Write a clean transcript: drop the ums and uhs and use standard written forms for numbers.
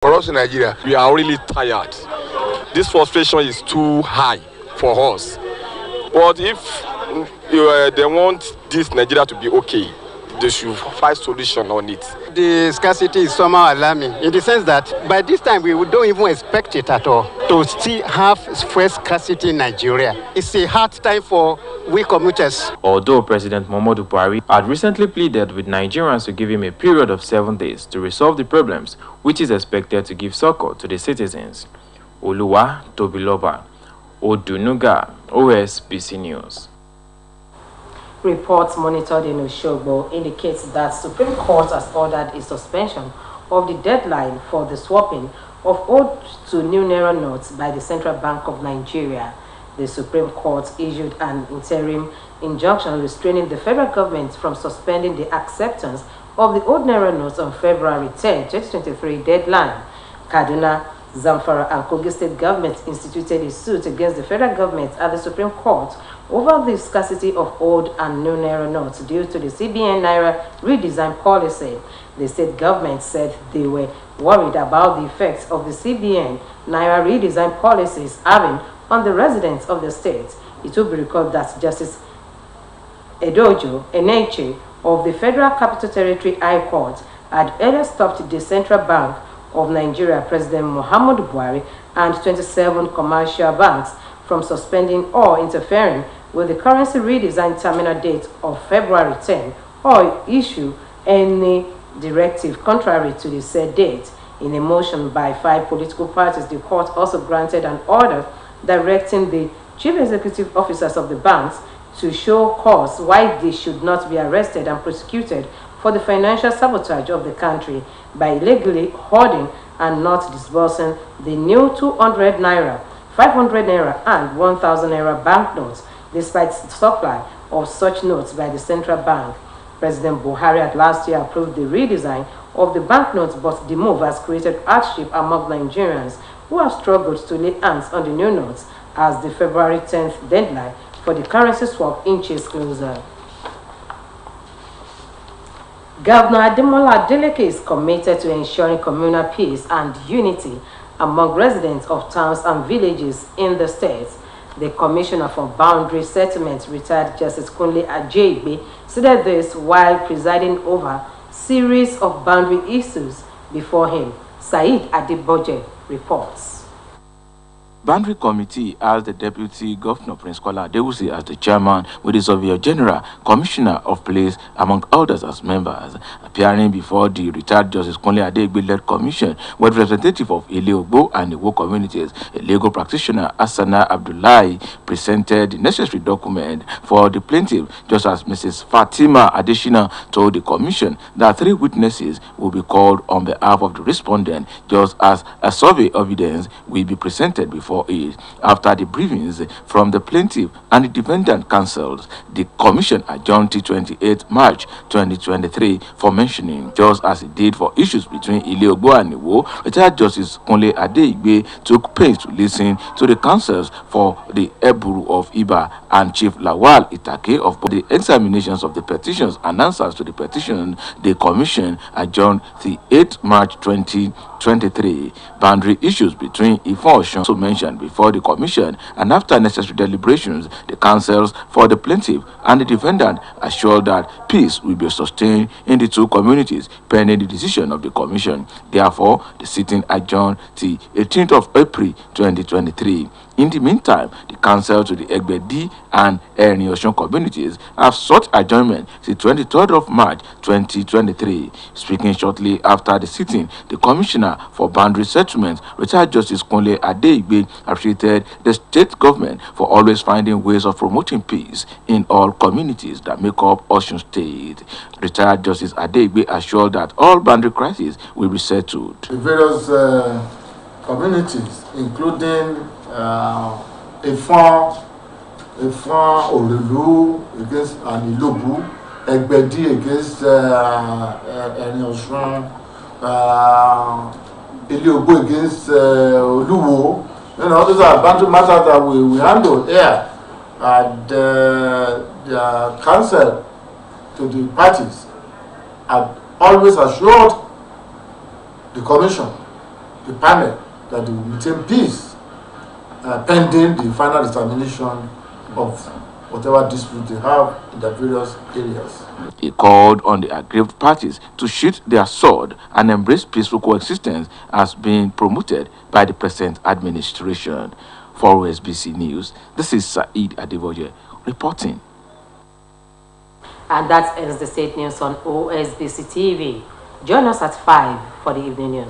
For us in Nigeria, we are really tired. This frustration is too high for us. But if they want this Nigeria to be okay, they should find solution on it. The scarcity is somehow alarming in the sense that by this time we don't even expect it at all to still have fuel scarcity in Nigeria. It's a hard time for we commuters. Although President Muhammadu Buhari had recently pleaded with Nigerians to give him a period of 7 days to resolve the problems, which is expected to give succor to the citizens. Oluwa Tobiloba, Odunuga, Osbc News. Reports monitored in Osogbo indicates that Supreme Court has ordered a suspension of the deadline for the swapping of old to new Naira notes by the Central Bank of Nigeria. The Supreme Court issued an interim injunction restraining the federal government from suspending the acceptance of the old Naira notes on February 10, 2023 deadline. Kaduna, Zamfara and Kogi state governments instituted a suit against the federal government at the Supreme Court over the scarcity of old and new Naira notes due to the CBN Naira redesign policy. The state government said they were worried about the effects of the CBN Naira redesign policies having on the residents of the state. It will be recalled that Justice Edojo Eneche of the Federal Capital Territory High Court had earlier stopped the Central Bank of Nigeria, President Muhammadu Buhari, and 27 commercial banks from suspending or interfering with the currency redesign terminal date of February 10 or issue any directive contrary to the said date. In a motion by 5 political parties, the court also granted an order directing the chief executive officers of the banks to show cause why they should not be arrested and prosecuted for the financial sabotage of the country by illegally hoarding and not disbursing the new 200 naira, 500 naira and 1000 naira banknotes despite supply of such notes by the central bank. President Buhari had last year approved the redesign of the banknotes, but the move has created hardship among Nigerians who have struggled to lay hands on the new notes as the February 10th deadline for the currency swap inches closer. Governor Ademola Adeleke is committed to ensuring communal peace and unity among residents of towns and villages in the state. The Commissioner for Boundary Settlements, retired Justice Kunle Ajaybe, said this while presiding over series of boundary issues before him. Said Adeboje reports. Boundary Committee has the Deputy Governor Prince Kola Adewusi as the chairman, with the Surveyor General, Commissioner of Police, among others as members. Appearing before the retired Justice Kunle Adegbe-led commission with representative of Ile-Ogbo and Iwo communities, a legal practitioner, Asana Abdullahi, presented the necessary document for the plaintiff, just as Mrs. Fatima Adeshina told the commission that 3 witnesses will be called on behalf of the respondent, just as a survey evidence will be presented before it. After the briefings from the plaintiff and the defendant counsels, the commission adjourned to 28 March 2023 for mentioning, just as it did for issues between Ile-Ogbo and Iwo. Retired Justice Kunle Adegbe took pains to listen to the counsels for the Eburu of Iba and Chief Lawal Itake of the examinations of the petitions and answers to the petition. The commission adjourned to 8 March 2023. Boundary issues between Ifon Osun also mentioned before the commission, and after necessary deliberations, the counsels for the plaintiff and the defendant assured that peace will be sustained in the 2 communities pending the decision of the commission. Therefore, the sitting adjourned to 18th of April 2023. In the meantime, the counsel to the Egbedi and Erin Osun communities have sought adjournment till 23rd of March 2023. Speaking shortly after the sitting, the Commissioner for Boundary Settlements, retired Justice Kunle Adegbe, appreciated the state government for always finding ways of promoting peace in all communities that make up Osun State. Retired Justice Adegbe assured that all boundary crises will be settled. The various communities, including Ifon Olulu against Anilobu, Egbedi against Erin Osun, Ile-Ogbo against Oluwo. You know, those are boundary matters that we handle here. And the counsel to the parties have always assured the commission the panel that they will maintain peace pending the final determination of whatever dispute they have in the various areas. He called on the aggrieved parties to sheath their sword and embrace peaceful coexistence as being promoted by the present administration. For Osbc News, this is Saeed Adevoye reporting. And that ends the state news on Osbc TV. Join us at 5 for the evening news.